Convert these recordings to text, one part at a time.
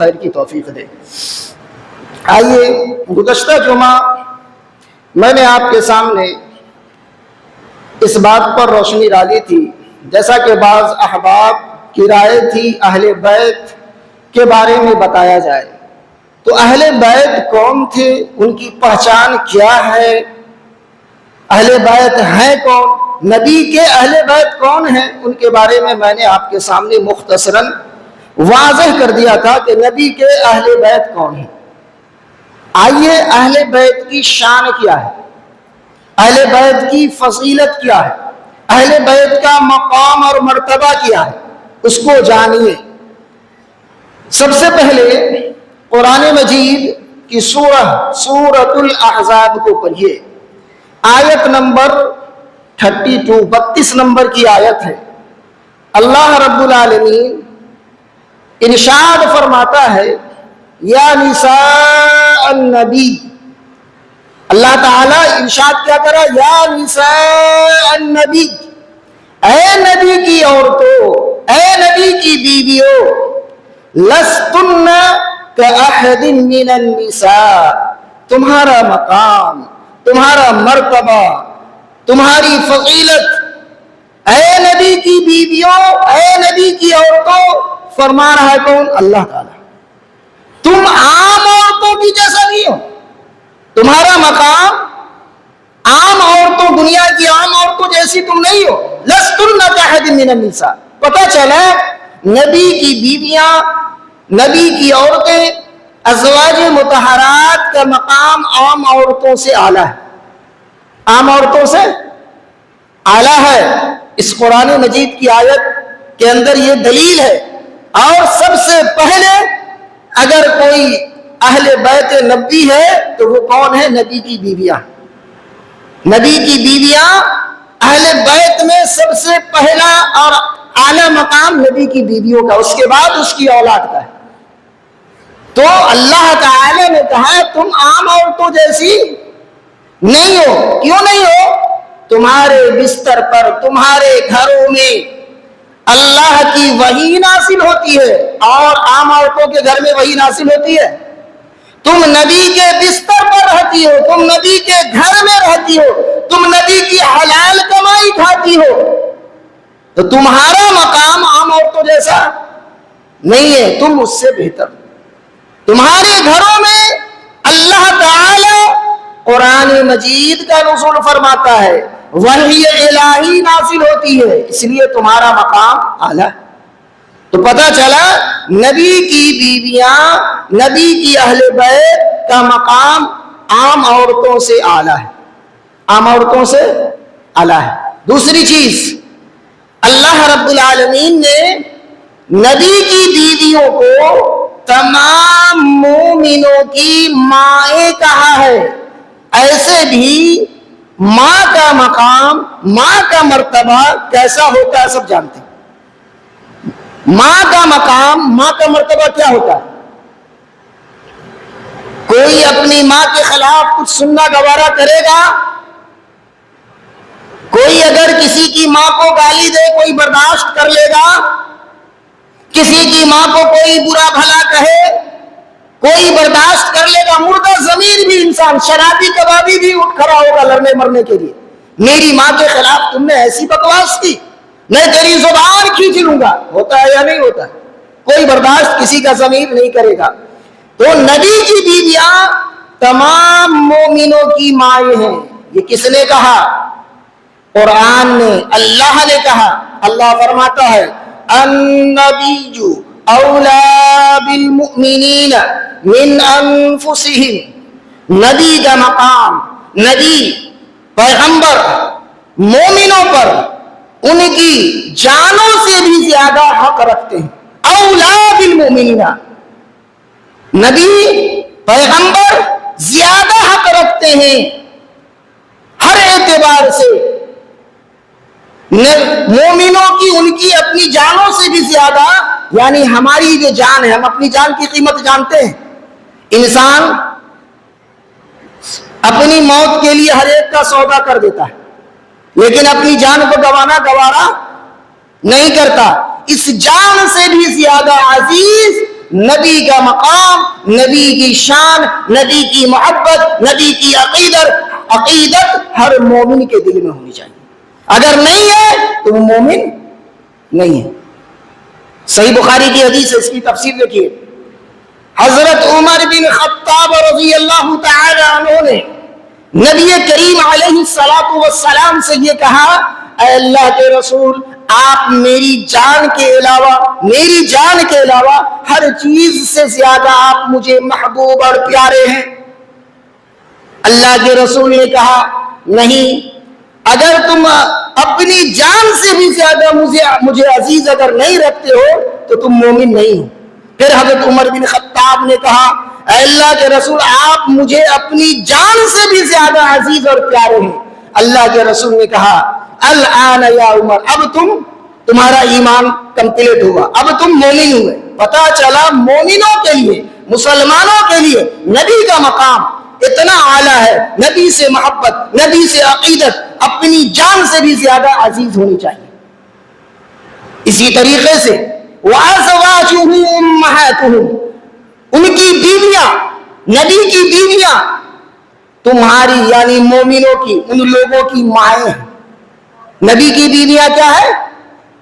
خیر کی توفیق دے۔ آئیے، گزشتہ جمعہ میں نے آپ کے سامنے اس بات پر روشنی ڈالی تھی، جیسا کہ بعض احباب کی رائے تھی اہل بیت کے بارے میں بتایا جائے۔ تو اہل بیت کون تھے، ان کی پہچان کیا ہے، اہل بیت ہیں کون، نبی کے اہل بیت کون ہیں، ان کے بارے میں نے آپ کے سامنے مختصراً واضح کر دیا تھا کہ نبی کے اہل بیت کون ہیں۔ آئیے، اہل بیت کی شان کیا ہے، اہل بیت کی فضیلت کیا ہے، اہل بیت کا مقام اور مرتبہ کیا ہے، اس کو جانیے۔ سب سے پہلے قرآن مجید کی سورۃ الاحزاب کو پڑھیے، آیت نمبر 32 نمبر کی آیت ہے۔ اللہ رب العالمین ارشاد فرماتا ہے، یا نساء النبی، اللہ تعالیٰ ارشاد کیا کرا، یا نساء النبی، اے نبی کی عورتوں، اے نبی کی بیویوں، لستن کاحد من النساء، تمہارا مقام، تمہارا مرتبہ، تمہاری فضیلت، اے نبی کی بیویوں، اے نبی کی عورتوں، فرما رہا ہے کون؟ اللہ تعالیٰ، تم عام عورتوں کی جیسا نہیں ہو، تمہارا مقام عام عورتوں، دنیا کی عام عورتوں جیسی تم نہیں ہو۔ لستن کاحد من النساء، پتہ چلا نبی کی بیویاں، نبی کی عورتیں، ازواج مطہرات کا مقام عام عورتوں سے اعلیٰ ہے، عام عورتوں سے اعلیٰ ہے۔ اس قرآن مجید کی آیت کے اندر یہ دلیل ہے۔ اور سب سے پہلے اگر کوئی اہل بیت نبی ہے تو وہ کون ہے؟ نبی کی بیویاں۔ نبی کی بیویاں اہل بیت میں سب سے پہلا اور اعلیٰ مقام نبی کی بیویوں کا، اس کے بعد اس کی اولاد کا ہے۔ تو اللہ تعالی نے کہا تم عام عورتوں جیسی نہیں ہو۔ کیوں نہیں ہو؟ تمہارے بستر پر، تمہارے گھروں میں اللہ کی وحی نازل ہوتی ہے، اور عام عورتوں کے گھر میں وحی نازل ہوتی ہے؟ تم نبی کے بستر پر رہتی ہو، تم نبی کے گھر میں رہتی ہو، تم نبی کی حلال کمائی کھاتی ہو، تو تمہارا مقام عام عورتوں جیسا نہیں ہے، تم اس سے بہتر۔ تمہارے گھروں میں اللہ تعالی قرآن مجید کا نزول فرماتا ہے، وحی الہی نازل ہوتی ہے، اس لیے تمہارا مقام اعلیٰ۔ تو پتہ چلا نبی کی بیویاں، نبی کی اہل بیت کا مقام عام عورتوں سے اعلیٰ ہے، عام عورتوں سے اعلیٰ ہے۔ دوسری چیز، اللہ رب العالمین نے نبی کی بیویوں کو تمام مومنوں کی مائیں کہا ہے۔ ایسے بھی ماں کا مقام، ماں کا مرتبہ کیسا ہوتا ہے سب جانتے ہیں۔ ماں کا مقام، ماں کا مرتبہ کیا ہوتا ہے؟ کوئی اپنی ماں کے خلاف کچھ سننا گوارا کرے گا؟ کوئی اگر کسی کی ماں کو گالی دے کوئی برداشت کر لے گا؟ کسی کی ماں کو کوئی برا بھلا کہے کوئی برداشت کر لے گا؟ مردہ ضمیر بھی انسان، شرابی کبابی بھی اٹھ کھڑا ہوگا لڑنے مرنے کے لیے، میری ماں کے خلاف تم نے ایسی بکواس کی، میں تیری زبان کھینچ لوں گا۔ ہوتا ہے یا نہیں ہوتا؟ کوئی برداشت کسی کا ضمیر نہیں کرے گا۔ تو نبی کی بیویاں تمام مومنوں کی مائیں ہیں۔ یہ کس نے کہا؟ قرآن نے، اللہ نے کہا۔ اللہ فرماتا ہے، النبی اولا بالمؤمنین من انفسہم، نبی کا مقام، نبی پیغمبر مومنوں پر ان کی جانوں سے بھی زیادہ حق رکھتے ہیں۔ اولا بالمؤمنین، نبی پیغمبر زیادہ حق رکھتے ہیں ہر اعتبار سے، مومنوں کی، ان کی اپنی جانوں سے بھی زیادہ۔ یعنی ہماری جو جان ہے، ہم اپنی جان کی قیمت جانتے ہیں۔ انسان اپنی موت کے لیے ہر ایک کا سودا کر دیتا ہے، لیکن اپنی جان کو گوانا گوارا نہیں کرتا۔ اس جان سے بھی زیادہ عزیز نبی کا مقام، نبی کی شان، نبی کی محبت، نبی کی عقیدت ہر مومن کے دل میں ہونی چاہیے. اگر نہیں ہے تو وہ مومن نہیں ہے. صحیح بخاری کی حدیث ہے، اس کی تفسیر دیکھیے. حضرت عمر بن خطاب رضی اللہ تعالی عنہ نے نبی کریم علیہ السلام سے یہ کہا، اے اللہ کے رسول، آپ میری جان کے علاوہ ہر چیز سے زیادہ آپ مجھے محبوب اور پیارے ہیں. اللہ کے رسول نے کہا، نہیں، اگر تم اپنی جان سے بھی زیادہ مجھے عزیز اگر نہیں رکھتے ہو تو تم مومن نہیں ہو. پھر حضرت عمر بن خطاب نے کہا، اے اللہ کے رسول، آپ مجھے اپنی جان سے بھی زیادہ عزیز اور پیارے ہیں. اللہ کے رسول نے کہا، الآن یا عمر، اب تمہارا ایمان کمپلیٹ ہوا، اب تم مومن ہوئے. پتا چلا مومنوں کے لیے، مسلمانوں کے لیے نبی کا مقام اتنا اعلیٰ ہے. نبی سے محبت، نبی سے عقیدت اپنی جان سے بھی زیادہ عزیز ہونی چاہیے. اسی طریقے سے وَأَزْوَاجُهُ أُمَّهَاتُهُمْ، ان کی بیویاں، نبی کی بیویاں تمہاری یعنی مومنوں کی، ان لوگوں کی مائیں ہیں. نبی کی بیویاں کیا ہے؟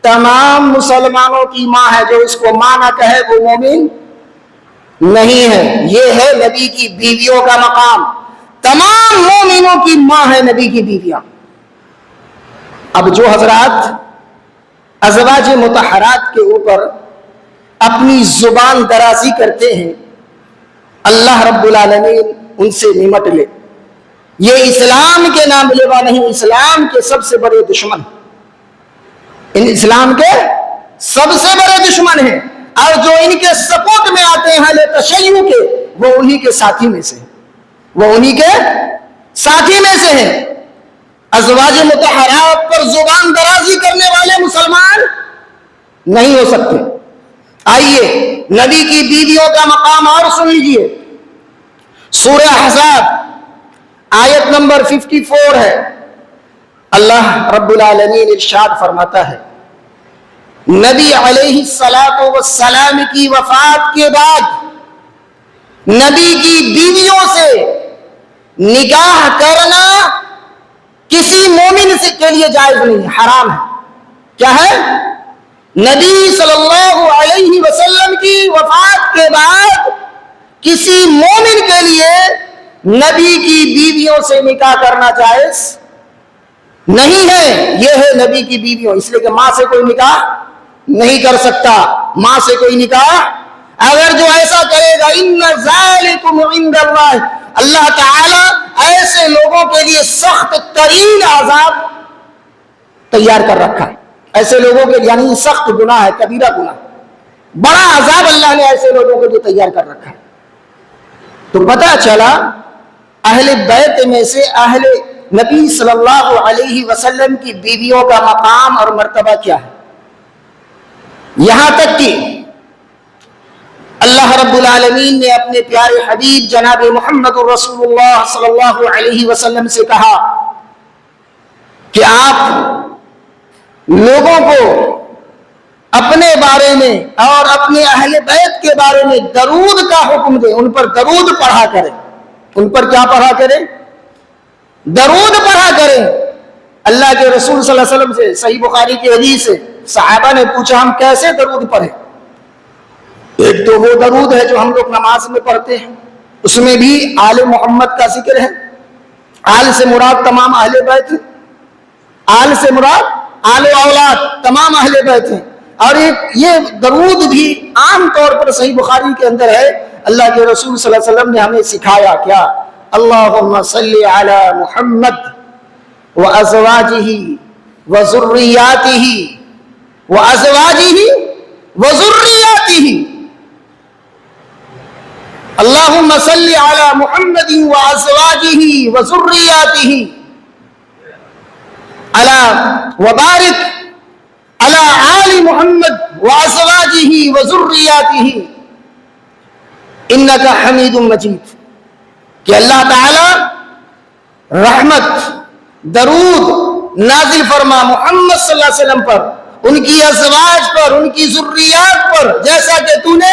تمام مسلمانوں کی ماں ہے. جو اس کو ماں نہ کہے وہ مومن نہیں ہے. یہ ہے نبی کی بیویوں کا مقام. تمام مومنوں کی ماں ہے نبی کی بیویاں. اب جو حضرات ازواج مطہرات کے اوپر اپنی زبان درازی کرتے ہیں، اللہ رب العالمین ان سے نمٹ لے. یہ اسلام کے نام لیوا نہیں، اسلام کے سب سے بڑے دشمن، ان اسلام کے سب سے بڑے دشمن ہیں. اور جو ان کے سپورٹ میں آتے ہیں اہل تشیع کے، وہ انہی کے ساتھی میں سے ہیں. ازواج مطہرات پر زبان درازی کرنے والے مسلمان نہیں ہو سکتے. آئیے نبی کی بیویوں کا مقام اور سن لیجئے. سورہ احزاب آیت نمبر 54 ہے. اللہ رب العالمین ارشاد فرماتا ہے، نبی علیہ السلام کی وفات کے بعد نبی کی بیویوں سے نکاح کرنا کسی مومن کے لیے جائز نہیں، حرام ہے. کیا ہے؟ نبی صلی اللہ علیہ وسلم کی وفات کے بعد کسی مومن کے لیے نبی کی بیویوں سے نکاح کرنا جائز نہیں ہے. یہ ہے نبی کی بیویوں، اس لیے کہ ماں سے کوئی نکاح نہیں کر سکتا. ماں سے کوئی نکاح اگر جو ایسا کرے گا، ان ذالکم عند اللہ، اللہ تعالی ایسے لوگوں کے لیے سخت ترین عذاب تیار کر رکھا ہے. ایسے لوگوں کے یعنی سخت گناہ ہے، کبیرہ گناہ، بڑا عذاب اللہ نے ایسے لوگوں کے لیے تیار کر رکھا ہے. تو پتہ چلا اہل بیت میں سے اہل نبی صلی اللہ علیہ وسلم کی بیویوں کا مقام اور مرتبہ کیا ہے. یہاں تک کہ اللہ رب العالمین نے اپنے پیارے حبیب جناب محمد رسول اللہ صلی اللہ علیہ وسلم سے کہا کہ آپ لوگوں کو اپنے بارے میں اور اپنے اہل بیت کے بارے میں درود کا حکم دیں، ان پر درود پڑھا کریں. ان پر کیا پڑھا کریں؟ درود پڑھا کریں. اللہ کے رسول صلی اللہ علیہ وسلم سے صحیح بخاری کی حدیث ہے، صحابہ نے پوچھا ہم کیسے درود پڑھیں؟ ایک تو وہ درود ہے جو ہم لوگ نماز میں پڑھتے ہیں، اس میں بھی آل محمد کا ذکر ہے. آل سے مراد تمام اہل بیت ہیں، آل سے مراد آل و اولاد تمام اہل بیت ہیں. اور یہ درود بھی عام طور پر صحیح بخاری کے اندر ہے. اللہ کے رسول صلی اللہ علیہ وسلم نے ہمیں سکھایا کیا؟ اللہم صلی علی محمد وازواجہ وذریاتہ اللہم صلی علی محمد وازواجہ وذریاتہ وبارک علی آل محمد وازواجہ وذریاتہ انکا حمید مجید. کہ اللہ تعالی رحمت درود نازل فرما محمد صلی اللہ علیہ وسلم پر، ان کی ازواج پر، ان کی ذریات پر، جیسا کہ تو نے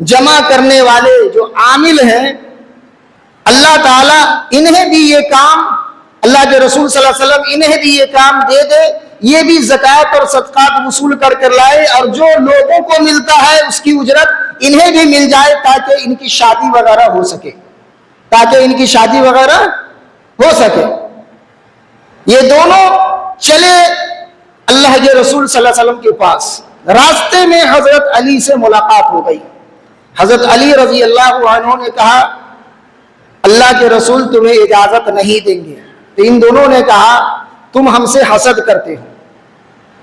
جمع کرنے والے جو عامل ہیں اللہ تعالیٰ انہیں بھی یہ کام، اللہ کے رسول صلی اللہ علیہ وسلم انہیں بھی یہ کام دے دے، یہ بھی زکوٰۃ اور صدقات وصول کر کر لائے، اور جو لوگوں کو ملتا ہے اس کی اجرت انہیں بھی مل جائے تاکہ ان کی شادی وغیرہ ہو سکے، تاکہ ان کی شادی وغیرہ ہو سکے۔ یہ دونوں چلے اللہ کے رسول صلی اللہ علیہ وسلم کے پاس، راستے میں حضرت علی سے ملاقات ہو گئی۔ حضرت علی رضی اللہ عنہ نے کہا اللہ کے رسول تمہیں اجازت نہیں دیں گے، تو ان دونوں نے کہا تم ہم سے حسد کرتے ہو۔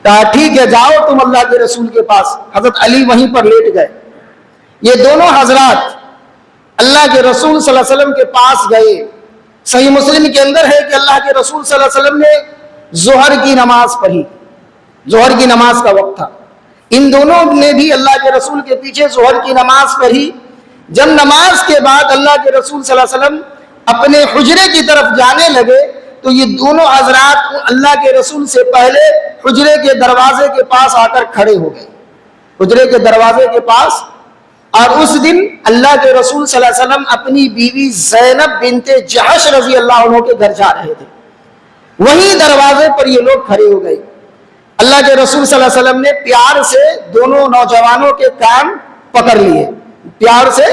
کہا ٹھیک ہے جاؤ تم اللہ کے رسول کے پاس۔ حضرت علی وہیں پر لیٹ گئے۔ یہ دونوں حضرات اللہ کے رسول صلی اللہ علیہ وسلم کے پاس گئے۔ صحیح مسلم کے اندر ہے کہ اللہ کے رسول صلی اللہ علیہ وسلم نے ظہر کی نماز پڑھی، ظہر کی نماز کا وقت تھا۔ ان دونوں نے بھی اللہ کے رسول کے پیچھے ظہر کی نماز پڑھی۔ جب نماز کے بعد اللہ کے رسول صلی اللہ علیہ وسلم اپنے حجرے کی طرف جانے لگے تو یہ دونوں حضرات اللہ کے رسول سے پہلے حجرے کے دروازے کے پاس آ کر کھڑے ہو گئے، حجرے کے دروازے کے پاس۔ اور اس دن اللہ کے رسول صلی اللہ علیہ وسلم اپنی بیوی زینب بنت جحش رضی اللہ عنہ کے گھر جا رہے تھے، وہیں دروازے پر یہ لوگ کھڑے ہو گئے۔ اللہ کے رسول صلی اللہ علیہ وسلم نے پیار سے دونوں نوجوانوں کے کان پکڑ لیے، پیار سے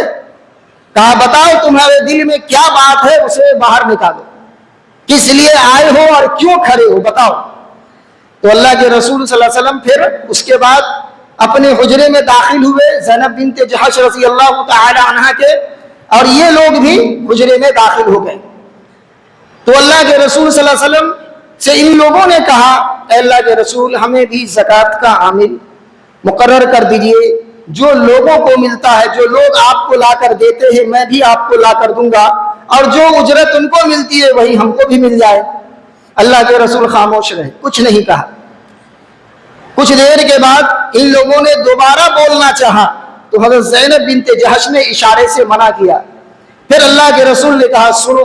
کہا بتاؤ تمہارے دل میں کیا بات ہے، اسے باہر نکالو، کس لیے آئے ہو اور کیوں کھڑے ہو بتاؤ۔ تو اللہ کے رسول صلی اللہ علیہ وسلم پھر اس کے بعد اپنے حجرے میں داخل ہوئے، زینب بنت جحش رضی اللہ تعالی عنہا کے، اور یہ لوگ بھی حجرے میں داخل ہو گئے۔ تو اللہ کے رسول صلی اللہ علیہ وسلم سے ان لوگوں نے کہا اے اللہ کے رسول ہمیں بھی زکوٰۃ کا عامل مقرر کر دیجئے، جو لوگوں کو ملتا ہے، جو لوگ آپ کو لا کر دیتے ہیں میں بھی آپ کو لا کر دوں گا، اور جو اجرت ان کو ملتی ہے وہی ہم کو بھی مل جائے۔ اللہ کے رسول خاموش رہے، کچھ نہیں کہا۔ کچھ دیر کے بعد ان لوگوں نے دوبارہ بولنا چاہا تو حضرت زینب بنت جحش نے اشارے سے منع کیا۔ پھر اللہ کے رسول نے کہا سنو،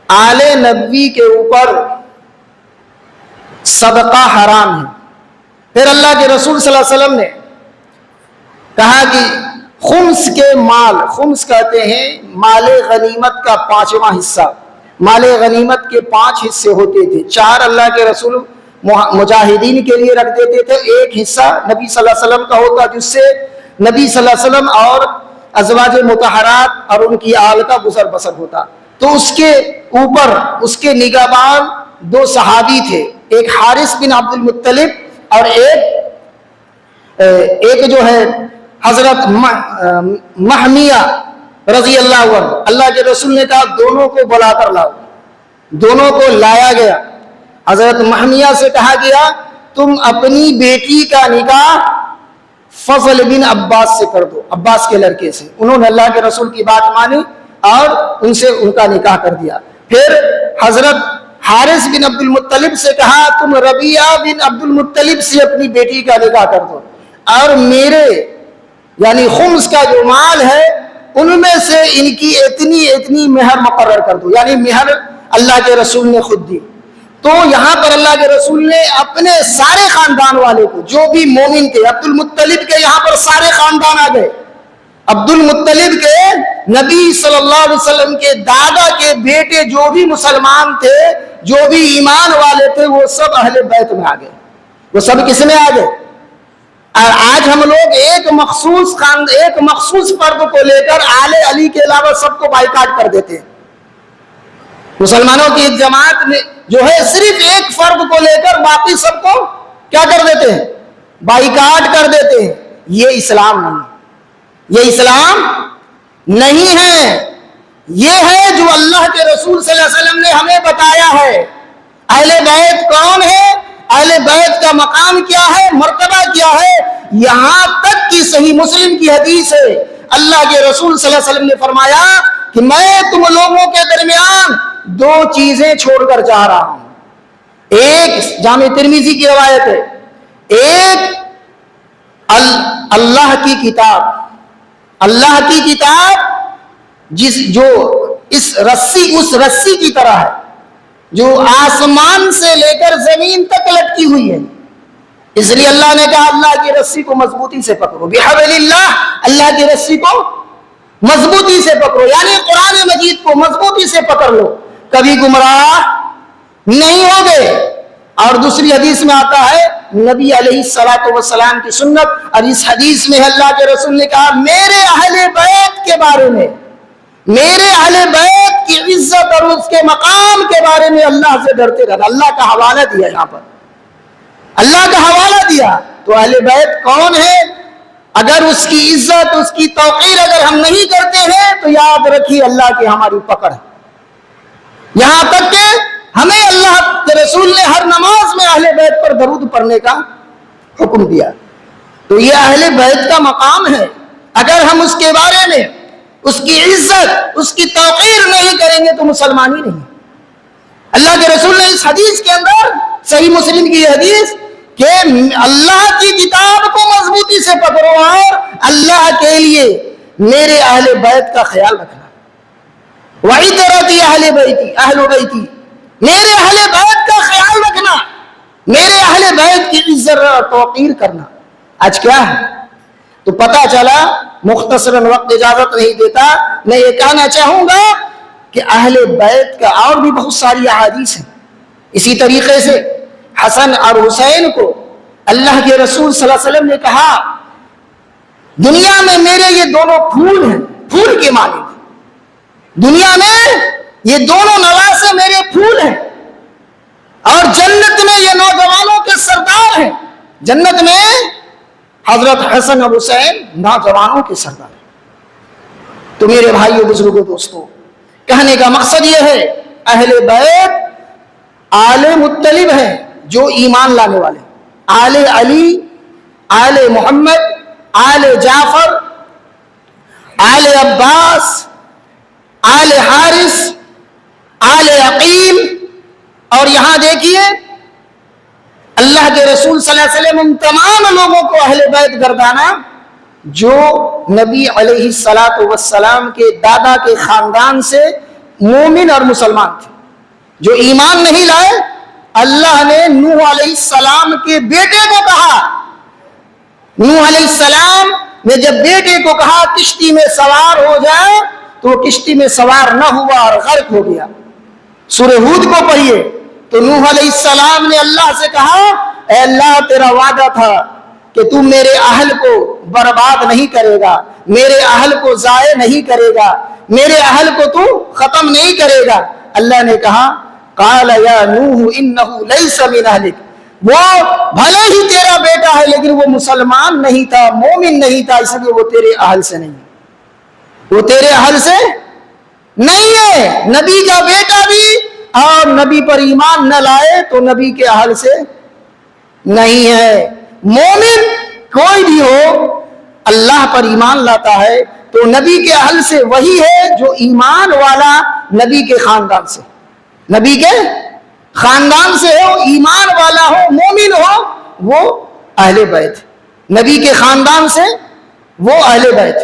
آل نبوی کے اوپر صدقہ حرام ہے۔ پھر اللہ کے رسول صلی اللہ علیہ وسلم نے کہا کہ خمس کے مال، خمس کہتے ہیں مال غنیمت کا 5واں حصہ، مال غنیمت کے 5 حصے ہوتے تھے، 4 اللہ کے رسول مجاہدین کے لیے رکھ دیتے تھے، 1 حصہ نبی صلی اللہ علیہ وسلم کا ہوتا جس سے نبی صلی اللہ علیہ وسلم اور ازواج مطہرات اور ان کی آل کا گزر بسر ہوتا۔ تو اس کے اوپر اس کے نگہبان 2 صحابی تھے، ایک حارث بن عبد المطلب اور ایک جو ہے حضرت محمیہ رضی اللہ عنہ۔ اللہ کے رسول نے کہا دونوں کو بلا کر لاؤ، دونوں کو لایا گیا۔ حضرت محمیہ سے کہا گیا تم اپنی بیٹی کا نکاح فضل بن عباس سے کر دو، عباس کے لڑکے سے۔ انہوں نے اللہ کے رسول کی بات مانی اور ان سے ان کا نکاح کر دیا۔ پھر حضرت حارث بن عبد المطلب سے کہا تم ربیعہ بن عبد المطلب سے اپنی بیٹی کا نکاح کر دو، اور میرے یعنی خمس کا جو مال ہے ان میں سے ان کی اتنی مہر مقرر کر دو، یعنی مہر اللہ کے رسول نے خود دی۔ تو یہاں پر اللہ کے رسول نے اپنے سارے خاندان والے کو جو بھی مومن تھے، عبد المطلب کے یہاں پر سارے خاندان آ گئے، عبد المطلب کے نبی صلی اللہ علیہ وسلم کے دادا کے بیٹے جو بھی مسلمان تھے، جو بھی ایمان والے تھے، وہ سب اہل بیت میں آ گئے۔ وہ سب کس میں آ گئے؟ اور آج ہم لوگ ایک مخصوص فرد کو لے کر آل علی کے علاوہ سب کو بائیکاٹ کر دیتے ہیں۔ مسلمانوں کی ایک جماعت میں جو ہے صرف ایک فرد کو لے کر باقی سب کو کیا کر دیتے ہیں؟ بائیکاٹ کر دیتے ہیں۔ یہ اسلام نہیں، یہ اسلام نہیں ہے۔ یہ ہے جو اللہ کے رسول صلی اللہ علیہ وسلم نے ہمیں بتایا ہے۔ اہل بیت کون ہے؟ اہل بیت کا مقام کیا ہے، مرتبہ کیا ہے؟ یہاں تک کہ صحیح مسلم کی حدیث ہے، اللہ کے رسول صلی اللہ علیہ وسلم نے فرمایا کہ میں تم لوگوں کے درمیان 2 چیزیں چھوڑ کر جا رہا ہوں۔ ایک جامع ترمذی کی روایت ہے، ایک اللہ کی کتاب، اللہ کی کتاب جو اس رسی کی طرح ہے جو آسمان سے لے کر زمین تک لٹکی ہوئی ہے، اس لیے اللہ نے کہا اللہ کی رسی کو مضبوطی سے پکڑو، بحبل اللہ، اللہ کی رسی کو مضبوطی سے پکڑو، یعنی قرآن مجید کو مضبوطی سے پکڑ لو، کبھی گمراہ نہیں ہوگے۔ اور دوسری حدیث میں آتا ہے نبی علیہ السلام کی سنت، اور اس حدیث میں اللہ کے رسول نے کہا میرے اہل بیت کے بارے میں، میرے اہل بیت کی عزت اور اس کے مقام کے بارے میں اللہ سے ڈرتے رہنا۔ اللہ کا حوالہ دیا یہاں پر، اللہ کا حوالہ دیا۔ تو اہل بیت کون ہے؟ اگر اس کی عزت، اس کی توقیر اگر ہم نہیں کرتے ہیں تو یاد رکھیے اللہ کی ہماری پکڑ ہے، یہاں تک کہ ہمیں اللہ کے رسول نے ہر نماز میں اہل بیت پر درود پڑھنے کا حکم دیا۔ تو یہ اہل بیت کا مقام ہے، اگر ہم اس کے بارے میں، اس کی عزت، اس کی توقیر نہیں کریں گے تو مسلمان ہی نہیں۔ اللہ کے رسول نے اس حدیث کے اندر، صحیح مسلم کی حدیث، کہ اللہ کی کتاب کو مضبوطی سے پکڑو اور اللہ کے لیے میرے اہل بیت کا خیال رکھنا۔ وَعِتْرَتِي اہل بیتی، اہل بیتی، میرے اہل بیت کا خیال رکھنا، میرے اہل بیت کی عزت اور توقیر کرنا۔ آج کیا ہے؟ تو پتہ چلا، مختصراً وقت اجازت نہیں دیتا، میں یہ کہنا چاہوں گا کہ اہل بیت کا اور بھی بہت ساری احادیث ہیں۔ اسی طریقے سے حسن اور حسین کو اللہ کے رسول صلی اللہ علیہ وسلم نے کہا دنیا میں میرے یہ دونوں پھول ہیں، پھول کے معنی میں، دنیا میں یہ دونوں نواسے میرے پھول ہیں، اور جنت میں یہ نوجوانوں کے سردار ہیں، جنت میں حضرت حسن اور حسین نوجوانوں کے سردار ہیں۔ تو میرے بھائیو، بزرگوں، دوستو، کہنے کا مقصد یہ ہے اہل بیت آل مطلب ہیں جو ایمان لانے والے، آل علی، آل محمد، آل جعفر، آل عباس، آل حارث، آل عقیل۔ اور یہاں دیکھیے اللہ کے رسول صلی اللہ علیہ وسلم ان تمام لوگوں کو اہل بیت گردانا جو نبی علیہ السلام کے دادا کے خاندان سے مومن اور مسلمان تھے، جو ایمان نہیں لائے۔ اللہ نے نوح علیہ السلام کے بیٹے کو کہا، نوح علیہ السلام نے جب بیٹے کو کہا کشتی میں سوار ہو جائے تو وہ کشتی میں سوار نہ ہوا اور غرق ہو گیا۔ سورہ ہود کو پڑھیے تو نوح علیہ السلام نے اللہ سے کہا اے اللہ، تیرا وعدہ تھا کہ تو میرے اہل کو برباد نہیں کرے گا، میرے اہل کو ضائع نہیں کرے گا، میرے اہل کو تو ختم نہیں کرے گا۔ اللہ نے کہا قال یا نوح انہ لیس من اہلک، وہ بھلے ہی تیرا بیٹا ہے لیکن وہ مسلمان نہیں تھا، مومن نہیں تھا، اس لیے وہ تیرے اہل سے نہیں ہے، وہ تیرے اہل سے نہیں ہے۔ نبی کا بیٹا بھی اور نبی پر ایمان نہ لائے تو نبی کے اہل سے نہیں ہے۔ مومن کوئی بھی ہو اللہ پر ایمان لاتا ہے تو نبی کے اہل سے وہی ہے جو ایمان والا نبی کے خاندان سے، نبی کے خاندان سے ہو، ایمان والا ہو، مومن ہو، وہ اہل بیت، نبی کے خاندان سے وہ اہل بیت۔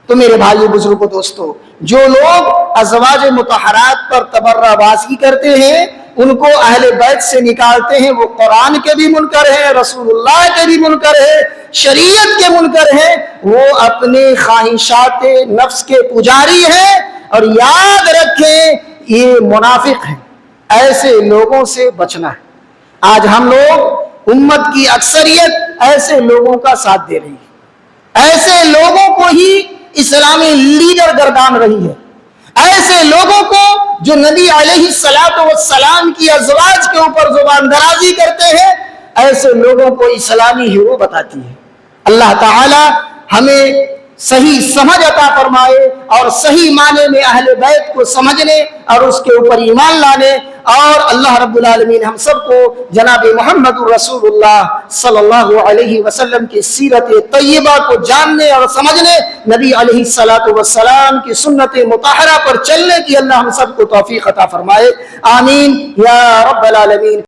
تو میرے بھائیو، بزرگوں، دوستو، جو لوگ ازواج مطہرات پر تبرہ بازی کرتے ہیں، ان کو اہل بیت سے نکالتے ہیں، وہ قرآن کے بھی منکر ہیں، رسول اللہ کے بھی منکر ہیں، شریعت کے منکر ہیں، وہ اپنے خواہشات نفس کے پجاری ہیں۔ اور یاد رکھیں یہ منافق ہیں، ایسے لوگوں سے بچنا ہے۔ آج ہم لوگ، امت کی اکثریت ایسے لوگوں کا ساتھ دے رہی ہے، ایسے لوگوں کو ہی اسلامی لیڈر گردان رہی ہے، ایسے لوگوں کو جو نبی علیہ السلام کی ازواج کے اوپر زبان درازی کرتے ہیں، ایسے لوگوں کو اسلامی ہیرو بتاتی ہے۔ اللہ تعالی ہمیں صحیح سمجھ عطا فرمائے اور صحیح معنی میں اہل بیت کو سمجھنے اور اس کے اوپر ایمان لانے، اور اللہ رب العالمین ہم سب کو جناب محمد رسول اللہ صلی اللہ علیہ وسلم کی سیرت طیبہ کو جاننے اور سمجھنے، نبی علیہ السلام کی سنت مطہرہ پر چلنے کی اللہ ہم سب کو توفیق عطا فرمائے۔ آمین یا رب العالمین۔